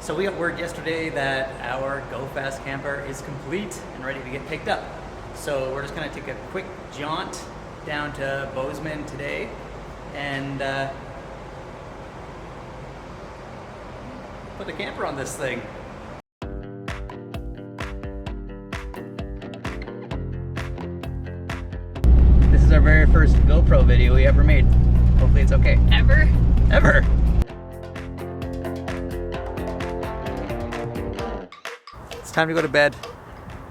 So we got word yesterday that our Go Fast camper is complete and ready to get picked up. So we're just gonna take a quick jaunt down to Bozeman today and put the camper on this thing. This is our very first GoPro video we ever made. Hopefully it's okay. Ever? Ever! It's time to go to bed,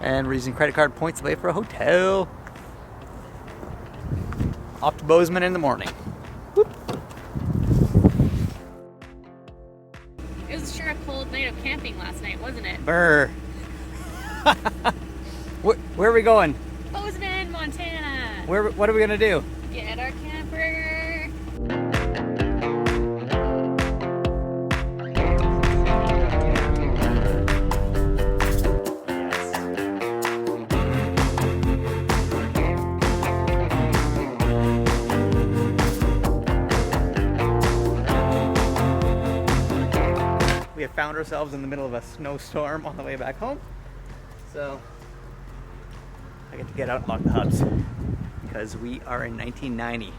and we're using credit card points to pay for a hotel. Off to Bozeman in the morning. Whoop. It was sure a cold night of camping last night, wasn't it? Brr. Where are we going? Bozeman, Montana. What are we gonna do? Get our camper. We have found ourselves in the middle of a snowstorm on the way back home. So I get to get out and lock the hubs because we are in 1990.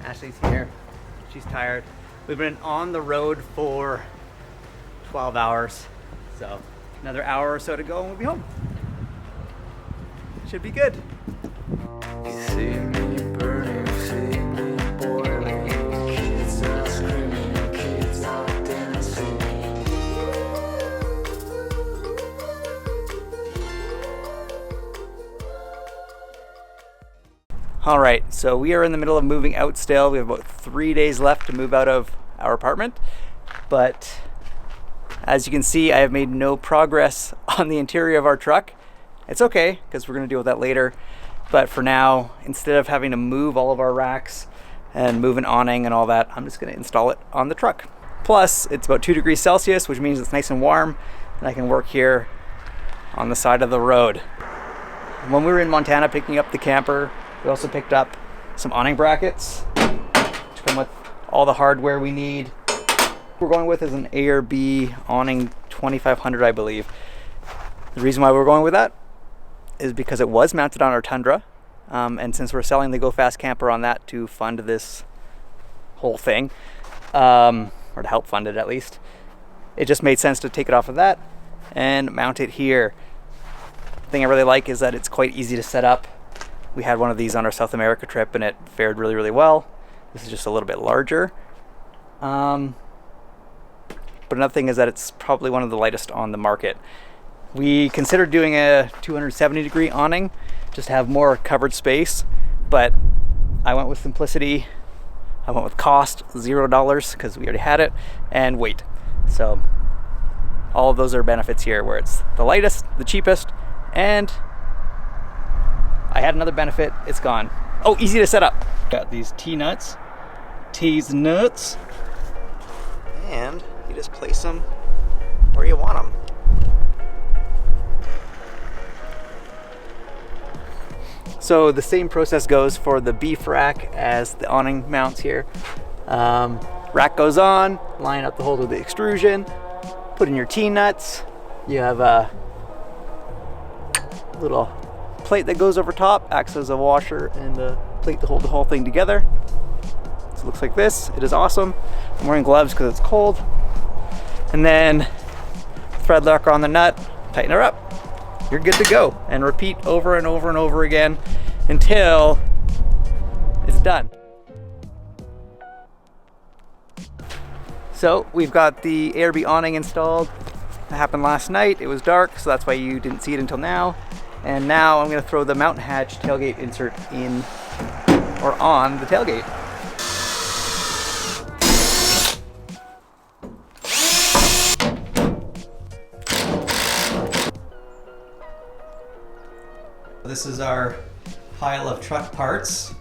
Ashley's here. She's tired. We've been on the road for 12 hours. So another hour or so to go and we'll be home. Should be good. See me burning, see me boiling. Kids are screaming, kids are dancing. All right, so we are in the middle of moving out still. We have about 3 days left to move out of our apartment. But as you can see, I have made no progress on the interior of our truck. It's okay, because we're gonna deal with that later. But for now, instead of having to move all of our racks and move an awning and all that, I'm just gonna install it on the truck. Plus, it's about 2 degrees Celsius, which means it's nice and warm, and I can work here on the side of the road. When we were in Montana picking up the camper, we also picked up some awning brackets to come with all the hardware we need. What we're going with is an A or B awning 2500, I believe. The reason why we're going with that is because it was mounted on our Tundra, and since we're selling the Go Fast camper on that to fund this whole thing, or to help fund it at least, it just made sense to take it off of that and mount it here. The thing I really like is that it's quite easy to set up. We had one of these on our South America trip and it fared really, really well. This is just a little bit larger. But another thing is that it's probably one of the lightest on the market. We considered doing a 270 degree awning just to have more covered space, but I went with simplicity. I went with cost, $0 because we already had it, and weight. So all of those are benefits here where it's the lightest, the cheapest, and I had another benefit, it's gone. Oh, easy to set up. Got these T-nuts, T's-nuts, and you just place them where you want them. So the same process goes for the beef rack as the awning mounts here. Rack goes on, line up the hole with the extrusion, put in your T-nuts. You have a little plate that goes over top, acts as a washer and a plate to hold the whole thing together. So it looks like this. It is awesome. I'm wearing gloves because it's cold. And then thread locker on the nut, tighten her up. You're good to go. And repeat over and over and over again until it's done. So we've got the ARB awning installed. That happened last night. It was dark, so that's why you didn't see it until now. And now I'm going to throw the mountain hatch tailgate insert in or on the tailgate. This is our pile of truck parts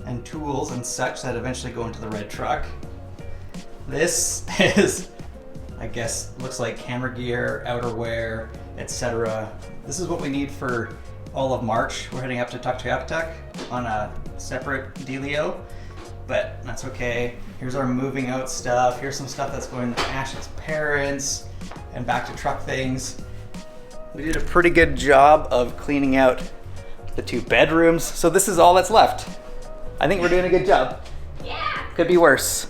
and tools and such that eventually go into the red truck. This is, I guess, looks like camera gear, outerwear, etc. This is what we need for all of March. We're heading up to Tuktoyaktuk on a separate dealio, but that's okay. Here's our moving out stuff. Here's some stuff that's going to Ash's parents and back to truck things. We did a pretty good job of cleaning out the 2 bedrooms. So this is all that's left. I think we're doing a good job. Yeah. Could be worse.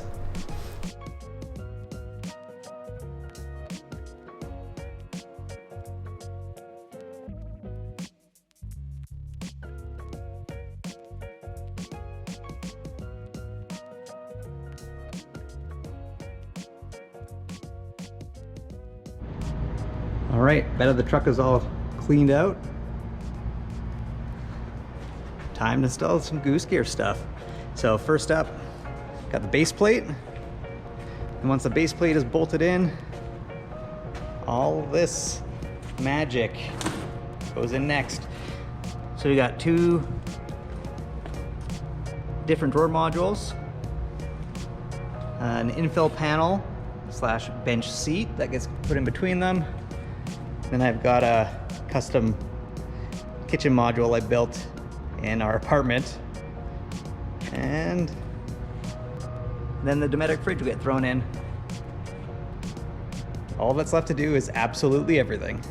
All right, bed of the truck is all cleaned out. Time to install some Goose Gear stuff. So first up, got the base plate. And once the base plate is bolted in, all this magic goes in next. So we got 2 different drawer modules, an infill panel / bench seat that gets put in between them. Then I've got a custom kitchen module I built in our apartment. And then the Dometic fridge will get thrown in. All that's left to do is absolutely everything.